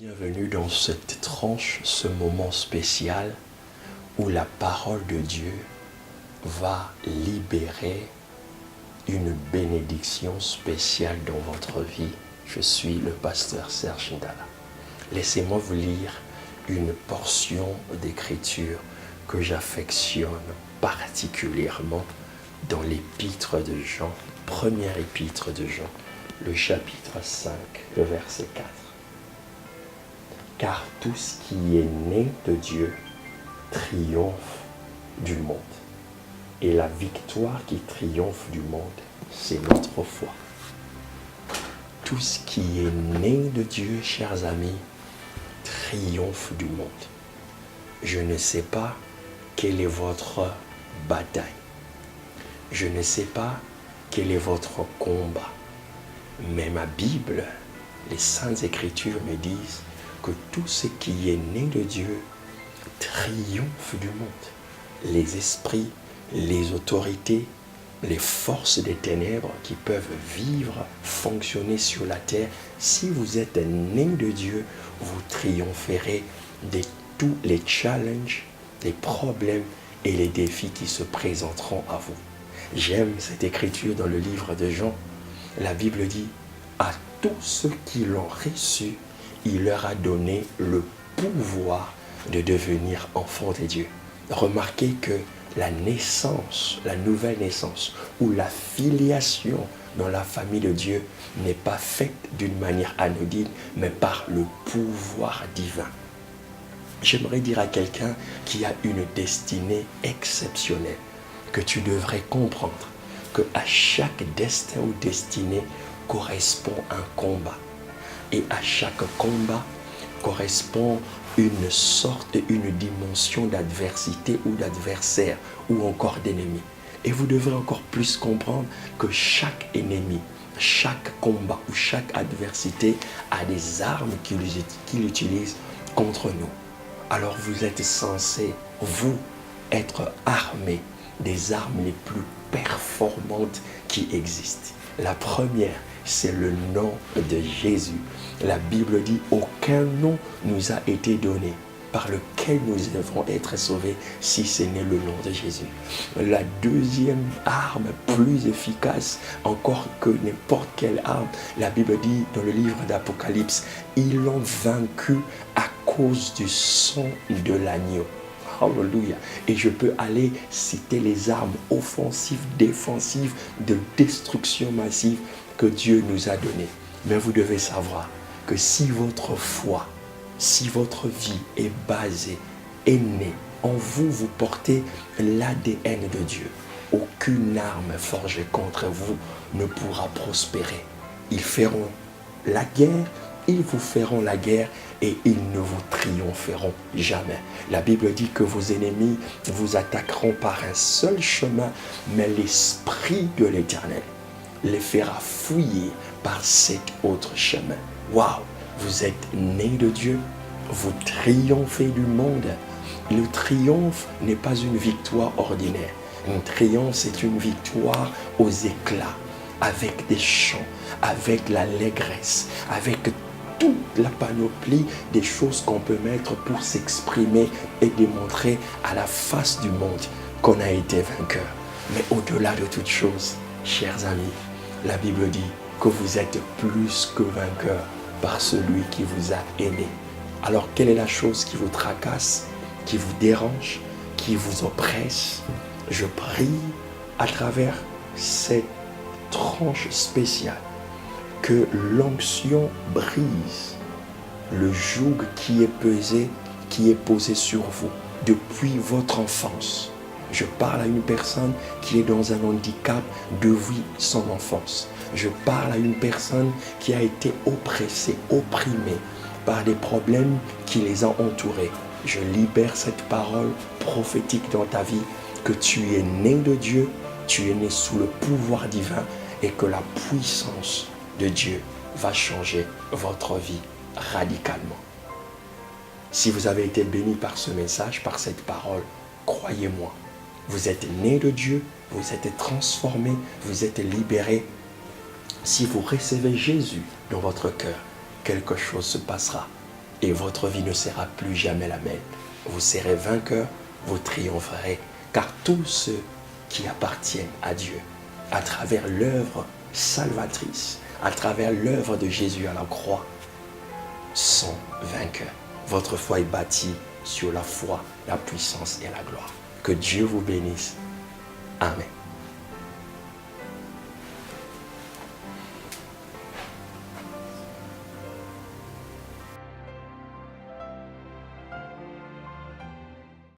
Bienvenue dans cette tranche, ce moment spécial où la parole de Dieu va libérer une bénédiction spéciale dans votre vie. Je suis le pasteur Serge Ndala. Laissez-moi vous lire une portion d'écriture que j'affectionne particulièrement dans l'épître de Jean, première épître de Jean, le chapitre 5, le verset 4. Car tout ce qui est né de Dieu triomphe du monde. Et la victoire qui triomphe du monde, c'est notre foi. Tout ce qui est né de Dieu, chers amis, triomphe du monde. Je ne sais pas quelle est votre bataille. Je ne sais pas quel est votre combat. Mais ma Bible, les Saintes Écritures me disent que tout ce qui est né de Dieu triomphe du monde. Les esprits, les autorités, les forces des ténèbres qui peuvent vivre, fonctionner sur la terre, si vous êtes né de Dieu, vous triompherez de tous les challenges, les problèmes et les défis qui se présenteront à vous. J'aime cette écriture dans le livre de Jean. La Bible dit, à tous ceux qui l'ont reçu, il leur a donné le pouvoir de devenir enfants de Dieu. Remarquez que la naissance, la nouvelle naissance ou la filiation dans la famille de Dieu n'est pas faite d'une manière anodine, mais par le pouvoir divin. J'aimerais dire à quelqu'un qui a une destinée exceptionnelle que tu devrais comprendre qu'à chaque destin ou destinée correspond un combat. Et à chaque combat correspond une sorte, une dimension d'adversité ou d'adversaire ou encore d'ennemi. Et vous devrez encore plus comprendre que chaque ennemi, chaque combat ou chaque adversité a des armes qu'il utilise contre nous. Alors vous êtes censé, vous, être armé des armes les plus performantes qui existent. La première, c'est le nom de Jésus. La Bible dit, aucun nom nous a été donné par lequel nous devrons être sauvés si ce n'est le nom de Jésus. La deuxième arme plus efficace encore que n'importe quelle arme, la Bible dit dans le livre d'Apocalypse, ils l'ont vaincu à cause du sang de l'agneau. Alléluia. Et je peux aller citer les armes offensives, défensives, de destruction massive que Dieu nous a données. Mais vous devez savoir que si votre foi, si votre vie est basée, est née, en vous, vous portez l'ADN de Dieu, aucune arme forgée contre vous ne pourra prospérer. Ils feront la guerre, ils vous feront la guerre et ils ne vous triompheront jamais. La Bible dit que vos ennemis vous attaqueront par un seul chemin, mais l'Esprit de l'Éternel les fera fouiller par cet autre chemin. Waouh! Vous êtes né de Dieu, vous triomphez du monde. Le triomphe n'est pas une victoire ordinaire. Un triomphe, c'est une victoire aux éclats, avec des chants, avec l'allégresse, avec toute la panoplie des choses qu'on peut mettre pour s'exprimer et démontrer à la face du monde qu'on a été vainqueur. Mais au-delà de toute chose, chers amis, la Bible dit que vous êtes plus que vainqueurs par celui qui vous a aimé. Alors, quelle est la chose qui vous tracasse, qui vous dérange, qui vous oppresse? Je prie à travers cette tranche spéciale que l'onction brise le joug qui est posé sur vous depuis votre enfance. Je parle à une personne qui est dans un handicap depuis son enfance. Je parle à une personne qui a été oppressée, opprimée par des problèmes qui les ont entourés. Je libère cette parole prophétique dans ta vie, que tu es né de Dieu, tu es né sous le pouvoir divin et que la puissance de Dieu va changer votre vie radicalement. Si vous avez été béni par ce message, par cette parole, croyez-moi, vous êtes né de Dieu, vous êtes transformé, vous êtes libéré. Si vous recevez Jésus dans votre cœur, quelque chose se passera. et votre vie ne sera plus jamais la même. Vous serez vainqueur, vous triompherez, car tous ceux qui appartiennent à Dieu, à travers l'œuvre salvatrice, à travers l'œuvre de Jésus à la croix, sont vainqueurs. Votre foi est bâtie sur la foi, la puissance et la gloire. Que Dieu vous bénisse. Amen.